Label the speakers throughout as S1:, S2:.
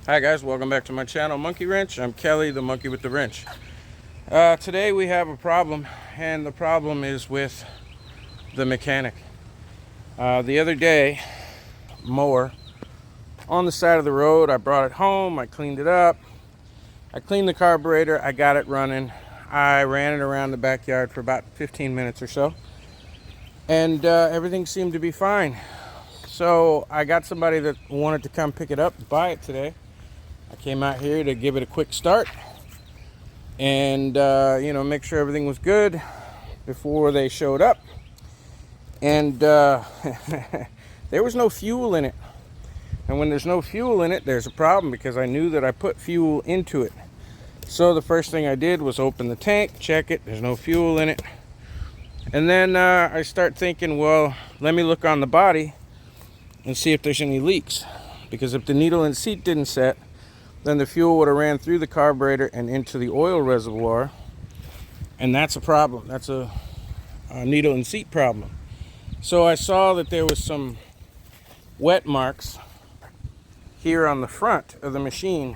S1: Hi guys, welcome back to my channel, Monkey Wrench. I'm Kelly, the monkey with the wrench. Today we have a problem, and the problem is with the mechanic. The other day, mower on the side of the road, I brought it home, I cleaned it up, I cleaned the carburetor, I got it running. I ran it around the backyard for about 15 minutes or so, and everything seemed to be fine. So I got somebody that wanted to come pick it up and buy it today. I came out here to give it a quick start and make sure everything was good before they showed up. And there was no fuel in it. And when there's no fuel in it, there's a problem, because I knew that I put fuel into it. So the first thing I did was open the tank, check it, there's no fuel in it. And then I start thinking, well, let me look on the body and see if there's any leaks. Because if the needle and seat didn't set, then the fuel would have ran through the carburetor and into the oil reservoir, and that's a problem. That's a needle and seat problem. So I saw that there was some wet marks here on the front of the machine,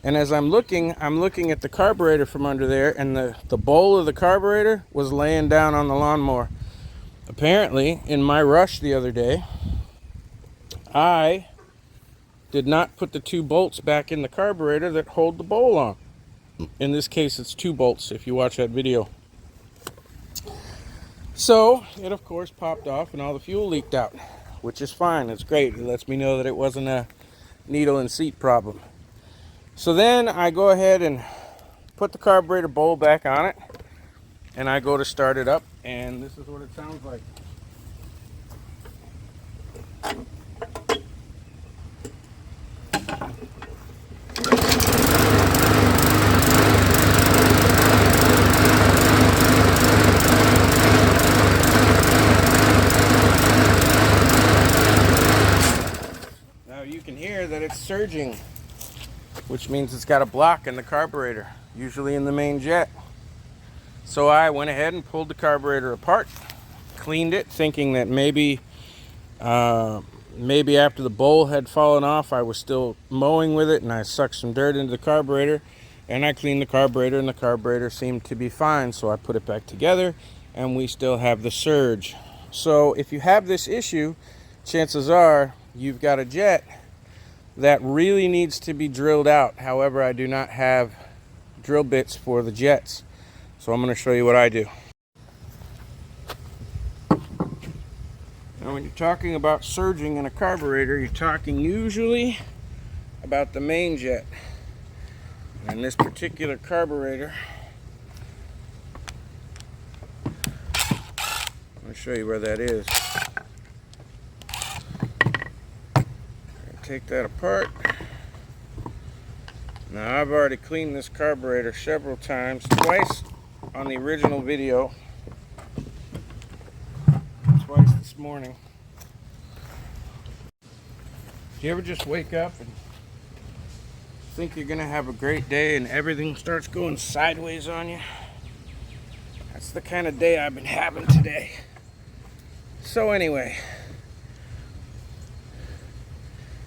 S1: and as I'm looking at the carburetor from under there, and the bowl of the carburetor was laying down on the lawnmower. Apparently, in my rush the other day, I did not put the two bolts back in the carburetor that hold the bowl on. In this case, it's two bolts if you watch that video. So it of course popped off and all the fuel leaked out, which is fine. It's great. It lets me know that it wasn't a needle and seat problem. So then I go ahead and put the carburetor bowl back on it, and I go to start it up, and this is what it sounds like. You can hear that it's surging, which means it's got a block in the carburetor, usually in the main jet. So I went ahead and pulled the carburetor apart, cleaned it, thinking that maybe after the bowl had fallen off, I was still mowing with it, and I sucked some dirt into the carburetor, and I cleaned the carburetor, and the carburetor seemed to be fine. So I put it back together, and we still have the surge. So if you have this issue, chances are you've got a jet that really needs to be drilled out. However, I do not have drill bits for the jets, so I'm going to show you what I do. Now, when you're talking about surging in a carburetor, you're talking usually about the main jet. And this particular carburetor, I'm going to show you where that is. Take that apart. Now, I've already cleaned this carburetor several times, twice on the original video, twice this morning. Do you ever just wake up and think you're gonna have a great day and everything starts going sideways on you? That's the kind of day I've been having today. So anyway,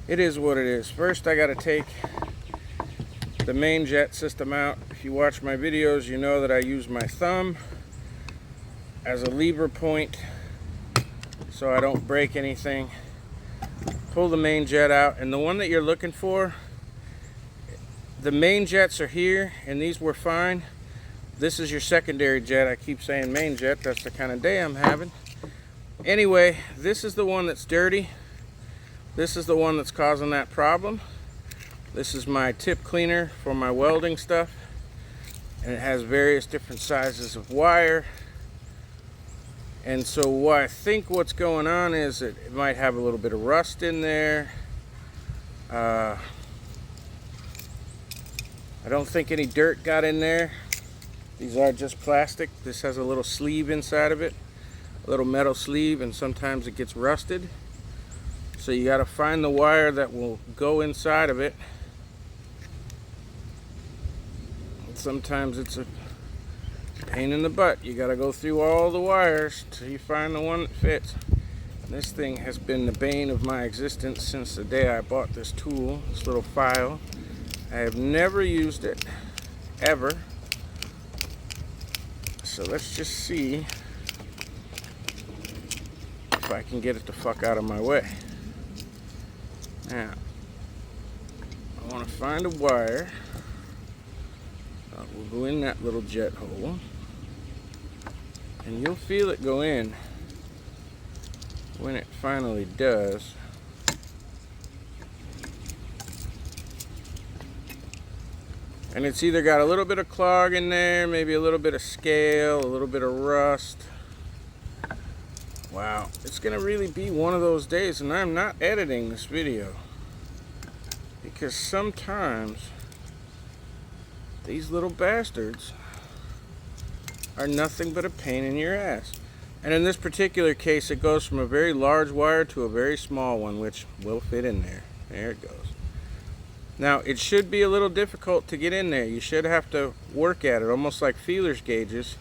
S1: it is what it is. First, I got to take the main jet system out. If you watch my videos, you know that I use my thumb as a lever point so I don't break anything. Pull the main jet out, and the one that you're looking for, the main jets are here, and these were fine. This is your secondary jet. I keep saying main jet. That's the kind of day I'm having. Anyway, this is the one that's dirty. This is the one that's causing that problem. This is my tip cleaner for my welding stuff, and it has various different sizes of wire. And so what I think what's going on is it might have a little bit of rust in there. I don't think any dirt got in there. These are just plastic. This has a little sleeve inside of it, a little metal sleeve, and sometimes it gets rusted. So you got to find the wire that will go inside of it. And sometimes it's a pain in the butt. You got to go through all the wires till you find the one that fits. This thing has been the bane of my existence since the day I bought this tool, this little file. I have never used it, ever. So let's just see if I can get it the fuck out of my way. Now, I want to find a wire. We'll go in that little jet hole. And you'll feel it go in when it finally does. And it's either got a little bit of clog in there, maybe a little bit of scale, a little bit of rust. Wow, it's gonna really be one of those days, and I'm not editing this video because sometimes these little bastards are nothing but a pain in your ass. And in this particular case, it goes from a very large wire to a very small one, which will fit in there. There it goes. Now, it should be a little difficult to get in there. You should have to work at it, almost like feelers gauges,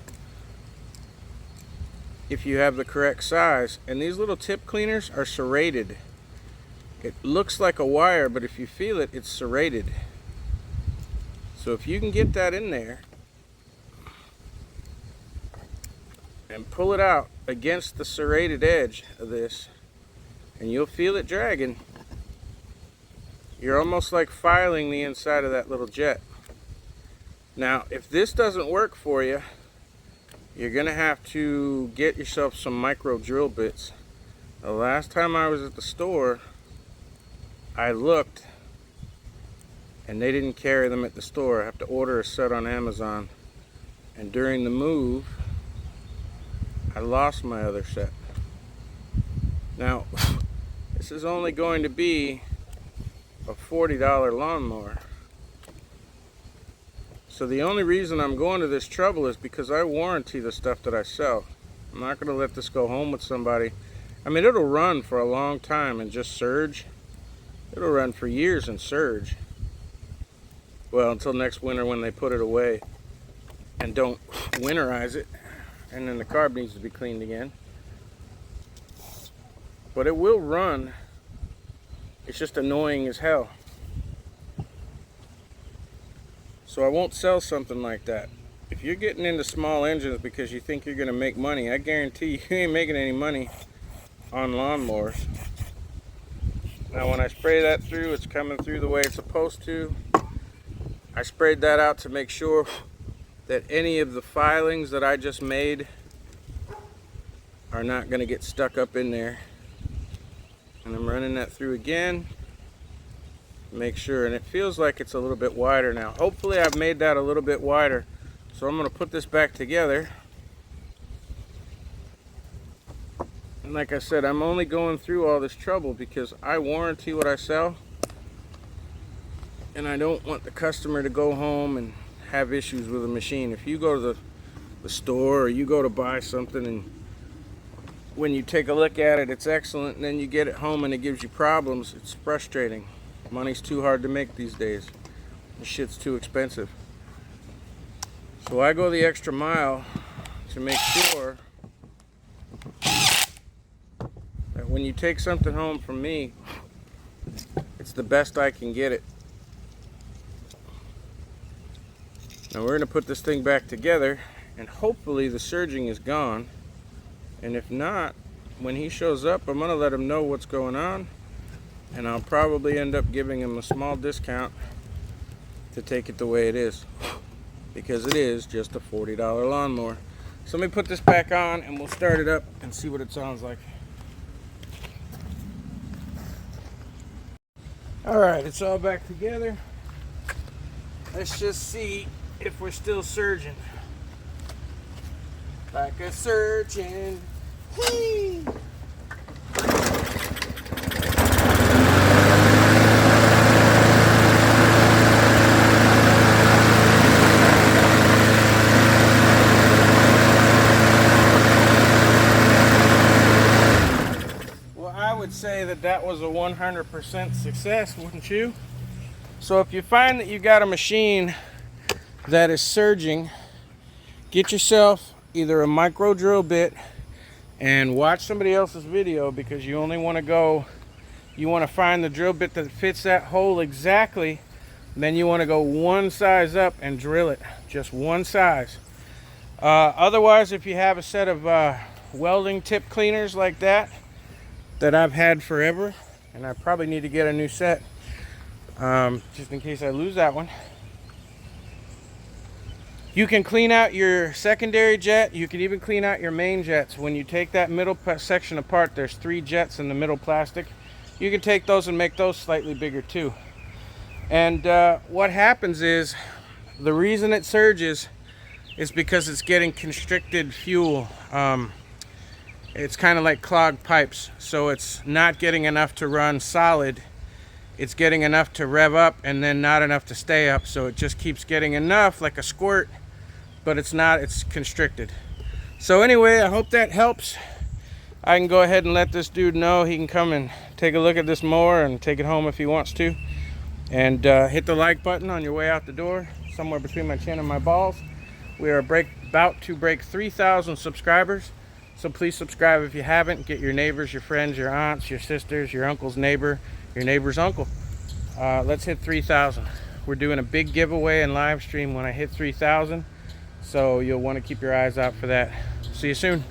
S1: if you have the correct size. And these little tip cleaners are serrated. It looks like a wire, but if you feel it, it's serrated. So if you can get that in there and pull it out against the serrated edge of this, and you'll feel it dragging. You're almost like filing the inside of that little jet. Now, if this doesn't work for you, you're gonna have to get yourself some micro drill bits. The last time I was at the store, I looked and they didn't carry them at the store. I have to order a set on Amazon. And during the move, I lost my other set. Now, this is only going to be a $40 lawnmower. So the only reason I'm going to this trouble is because I warranty the stuff that I sell. I'm not going to let this go home with somebody. I mean, it'll run for a long time and just surge. It'll run for years and surge. Well, until next winter when they put it away and don't winterize it. And then the carb needs to be cleaned again. But it will run. It's just annoying as hell. So I won't sell something like that. If you're getting into small engines because you think you're going to make money, I guarantee you ain't making any money on lawnmowers. Now when I spray that through, it's coming through the way it's supposed to. I sprayed that out to make sure that any of the filings that I just made are not going to get stuck up in there. And I'm running that through again. Make sure, and it feels like it's a little bit wider now. Hopefully I've made that a little bit wider. So I'm going to put this back together. And like I said, I'm only going through all this trouble because I warranty what I sell. And I don't want the customer to go home and have issues with the machine. If you go to the store or you go to buy something and when you take a look at it, it's excellent, and then you get it home and it gives you problems, it's frustrating. Money's too hard to make these days. This shit's too expensive. So I go the extra mile to make sure that when you take something home from me, it's the best I can get it. Now we're going to put this thing back together, and hopefully the surging is gone. And if not, when he shows up, I'm going to let him know what's going on. And I'll probably end up giving him a small discount to take it the way it is. Because it is just a $40 lawnmower. So let me put this back on and we'll start it up and see what it sounds like. Alright, it's all back together. Let's just see if we're still surging. Like a surgeon. Whee! Well, I would say that was a 100% success, wouldn't you? So if you find that you got a machine that is surging, get yourself either a micro drill bit and watch somebody else's video, because you only want to find the drill bit that fits that hole exactly. Then you want to go one size up and drill it, just one size. Otherwise, if you have a set of welding tip cleaners like that I've had forever, and I probably need to get a new set just in case I lose that one. You can clean out your secondary jet. You can even clean out your main jets. When you take that middle section apart, there's 3 jets in the middle plastic. You can take those and make those slightly bigger too. And what happens is, the reason it surges is because it's getting constricted fuel. It's kind of like clogged pipes. So it's not getting enough to run solid. It's getting enough to rev up and then not enough to stay up. So it just keeps getting enough, like a squirt, but it's not, it's constricted. So anyway, I hope that helps. I can go ahead and let this dude know. He can come and take a look at this mower and take it home if he wants to. And hit the like button on your way out the door, somewhere between my chin and my balls. We are about to break 3,000 subscribers. So please subscribe if you haven't. Get your neighbors, your friends, your aunts, your sisters, your uncle's neighbor, your neighbor's uncle. Let's hit 3,000. We're doing a big giveaway and live stream when I hit 3,000. So you'll want to keep your eyes out for that. See you soon.